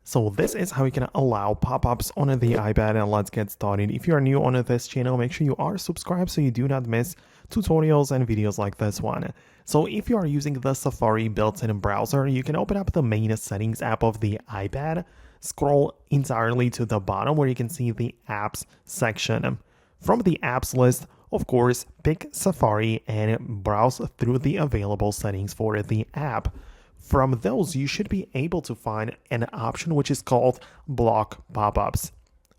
So this is how you can allow pop-ups on the iPad, and let's get started. If you are new on this channel, make sure you are subscribed so you do not miss tutorials and videos like this one. So if you are using the Safari built-in browser, you can open up the main settings app of the iPad, scroll entirely to the bottom where you can see the apps section. From the apps list, of course, pick Safari and browse through the available settings for the app. From those, you should be able to find an option which is called block pop-ups.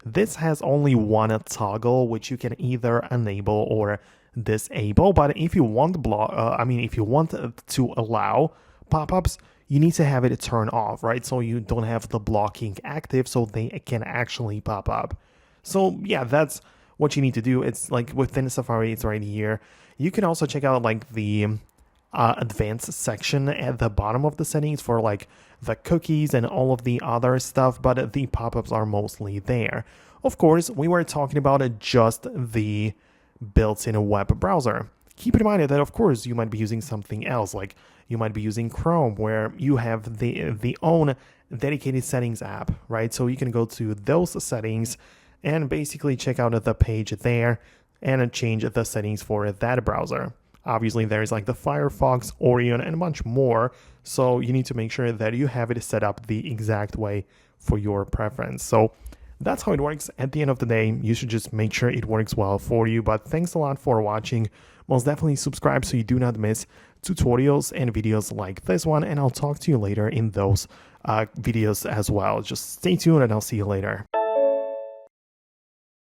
This has only one toggle which you can either enable or disable, but if you want if you want to allow pop-ups, you need to have it turned off, right? So you don't have the blocking active so they can actually pop up. So yeah, that's what you need to do. It's like within Safari, it's right here. You can also check out like the advanced section at the bottom of the settings for like the cookies and all of the other stuff, but the pop-ups are mostly there. Of course, we were talking about just the built-in web browser. Keep in mind that of course you might be using something else, like you might be using Chrome where you have the own dedicated settings app, right? So you can go to those settings and basically check out the page there and change the settings for that browser. Obviously, there's like the Firefox, Orion, and much more, so you need to make sure that you have it set up the exact way for your preference. So that's how it works. At the end of the day, you should just make sure it works well for you. But thanks a lot for watching. Most definitely subscribe so you do not miss tutorials and videos like this one, and I'll talk to you later in those videos as well. Just stay tuned and I'll see you later.